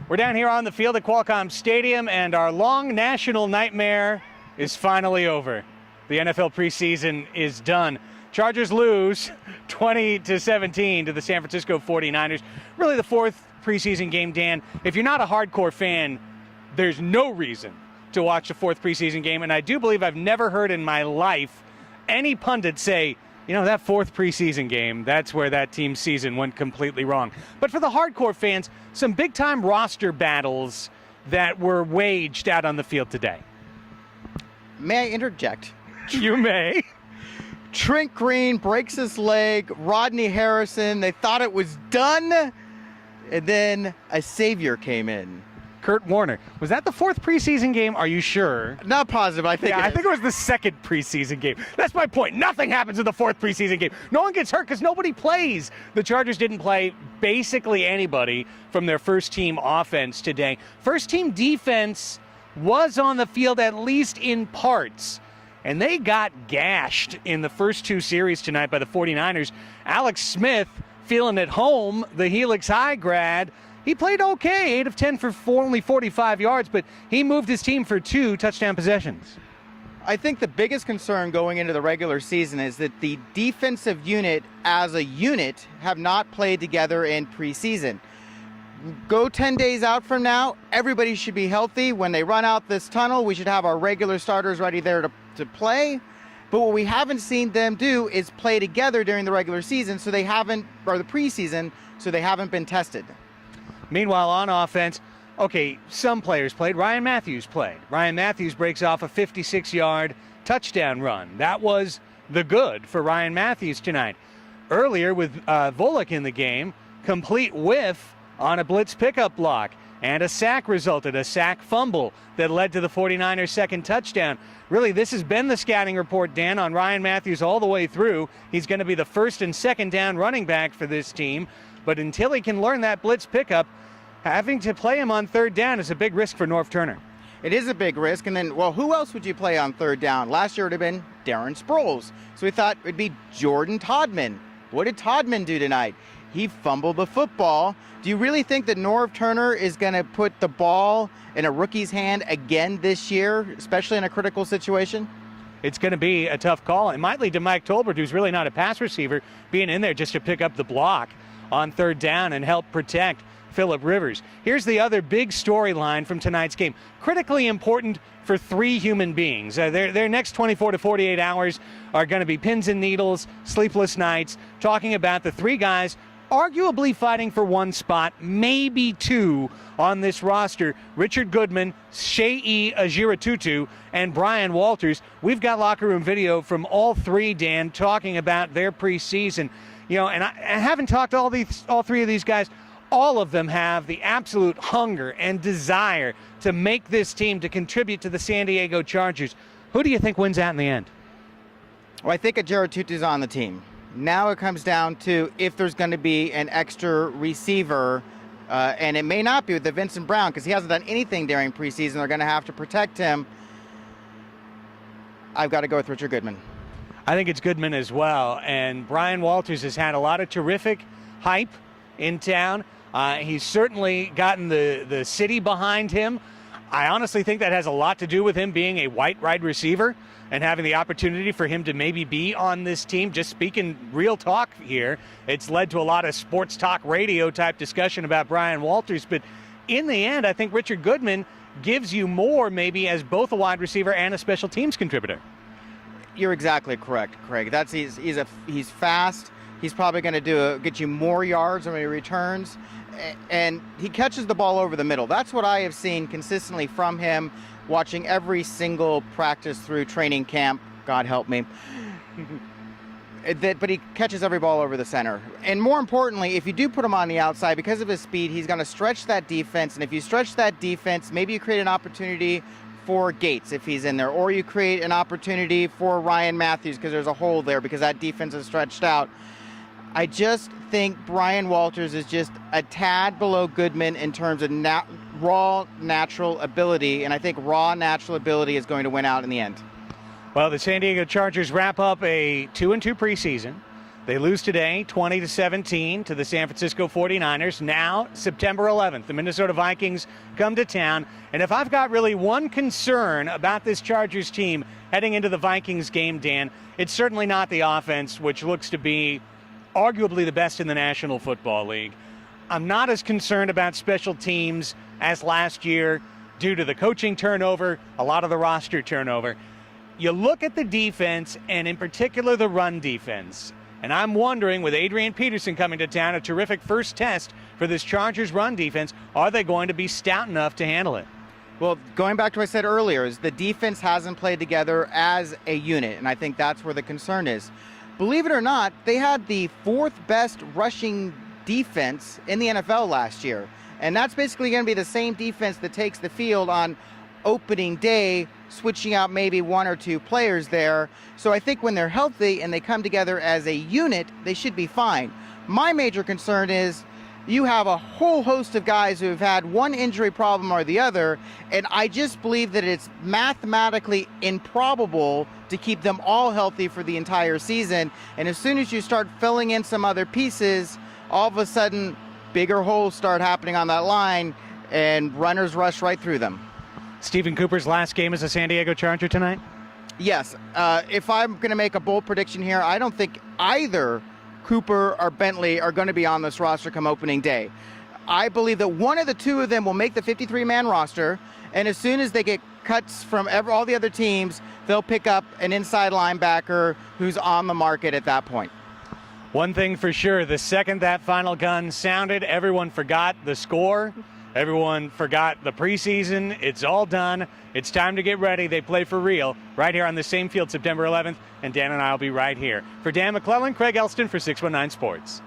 We're down here on the field at Qualcomm Stadium, and our long national nightmare is finally over. The NFL preseason is done. Chargers lose 20-17 to the San Francisco 49ers. Really the fourth preseason game, Dan. If you're not a hardcore fan, there's no reason to watch the fourth preseason game. And I do believe I've never heard in my life any pundit say, you know, that fourth preseason game, that's where that team's season went completely wrong. But for the hardcore fans, some big-time roster battles that were waged out on the field today. May I interject? You may. Trent Green breaks his leg. Rodney Harrison, they thought it was done. And then a savior came in. Kurt Warner. Was that the fourth preseason game? Are you sure? Not positive. I think I think it was the second preseason game. That's my point. Nothing happens in the fourth preseason game. No one gets hurt because nobody plays. The Chargers didn't play basically anybody from their first team offense today. First team defense was on the field at least in parts, and they got gashed in the first two series tonight by the 49ers. Alex Smith feeling at home, the Helix High grad. He played okay, 8 of 10 for only 45 yards, but he moved his team for 2 touchdown possessions. I think the biggest concern going into the regular season is that the defensive unit as a unit have not played together in preseason. Go 10 days out from now, everybody should be healthy. When they run out this tunnel, we should have our regular starters ready there to play. But what we haven't seen them do is play together during the regular season, or the preseason, so they haven't been tested. Meanwhile, on offense, okay, some players played. Ryan Matthews played. Ryan Matthews breaks off a 56-yard touchdown run. That was the good for Ryan Matthews tonight. Earlier with Volek in the game, complete whiff on a blitz pickup block, and a sack resulted, a sack fumble that led to the 49ers' second touchdown. Really, this has been the scouting report, Dan, on Ryan Matthews all the way through. He's going to be the first and second down running back for this team. But until he can learn that blitz pickup, having to play him on third down is a big risk for Norv Turner. It is a big risk. And then, well, who else would you play on third down? Last year it would have been Darren Sproles. So we thought it would be Jordan Todman. What did Todman do tonight? He fumbled the football. Do you really think that Norv Turner is going to put the ball in a rookie's hand again this year, especially in a critical situation? It's going to be a tough call. It might lead to Mike Tolbert, who's really not a pass receiver, being in there just to pick up the block on third down and help protect Phillip Rivers. Here's the other big storyline from tonight's game. Critically important for 3 human beings. Their next 24 to 48 hours are going to be pins and needles, sleepless nights, talking about the 3 guys arguably fighting for 1 spot, maybe 2 on this roster. Richard Goodman, Shea Ajira-Tutu, and Brian Walters. We've got locker room video from all 3, Dan, talking about their preseason. You know, and I haven't talked to all 3 of these guys. All of them have the absolute hunger and desire to make this team, to contribute to the San Diego Chargers. Who do you think wins out in the end? Well, I think Ajira-Tutu's on the team. Now it comes down to if there's going to be an extra receiver, and it may not be with the Vincent Brown because he hasn't done anything during preseason. They're going to have to protect him. I've got to go with Richard Goodman. I think it's Goodman as well. And Brian Walters has had a lot of terrific hype in town. He's certainly gotten the city behind him. I honestly think that has a lot to do with him being a white wide receiver and having the opportunity for him to maybe be on this team. Just speaking real talk here, it's led to a lot of sports talk radio type discussion about Brian Walters. But in the end, I think Richard Goodman gives you more maybe as both a wide receiver and a special teams contributor. You're exactly correct, Craig. He's fast. He's probably going to get you more yards when he returns, and he catches the ball over the middle. That's what I have seen consistently from him, watching every single practice through training camp. God help me. But he catches every ball over the center. And more importantly, if you do put him on the outside, because of his speed, he's going to stretch that defense. And if you stretch that defense, maybe you create an opportunity for Gates if he's in there, or you create an opportunity for Ryan Matthews because there's a hole there because that defense is stretched out. I just think Brian Walters is just a tad below Goodman in terms of raw natural ability, and I think raw natural ability is going to win out in the end. Well, the San Diego Chargers wrap up a 2-2 preseason. They lose today 20-17 to the San Francisco 49ers. Now, September 11th, the Minnesota Vikings come to town. And if I've got really one concern about this Chargers team heading into the Vikings game, Dan, it's certainly not the offense, which looks to be arguably the best in the National Football League. I'm not as concerned about special teams as last year due to the coaching turnover, a lot of the roster turnover. You look at the defense, and in particular the run defense. And I'm wondering, with Adrian Peterson coming to town, a terrific first test for this Chargers run defense, are they going to be stout enough to handle it? Well, going back to what I said earlier, is the defense hasn't played together as a unit, and I think that's where the concern is. Believe it or not, they had the fourth best rushing defense in the NFL last year, and that's basically going to be the same defense that takes the field on opening day, switching out maybe one or two players there. So I think when they're healthy and they come together as a unit, they should be fine. My major concern is you have a whole host of guys who have had one injury problem or the other, and I just believe that it's mathematically improbable to keep them all healthy for the entire season. And as soon as you start filling in some other pieces, all of a sudden bigger holes start happening on that line and runners rush right through them. Stephen Cooper's last game as a San Diego Charger tonight? Yes. If I'm going to make a bold prediction here, I don't think either Cooper or Bentley are going to be on this roster come opening day. I believe that one of the two of them will make the 53-man roster, and as soon as they get cuts from all the other teams, they'll pick up an inside linebacker who's on the market at that point. One thing for sure, the second that final gun sounded, everyone forgot the score. Everyone forgot the preseason. It's all done. It's time to get ready. They play for real right here on the same field September 11th, and Dan and I will be right here. For Dan McLellan, Craig Elsten for 619 Sports.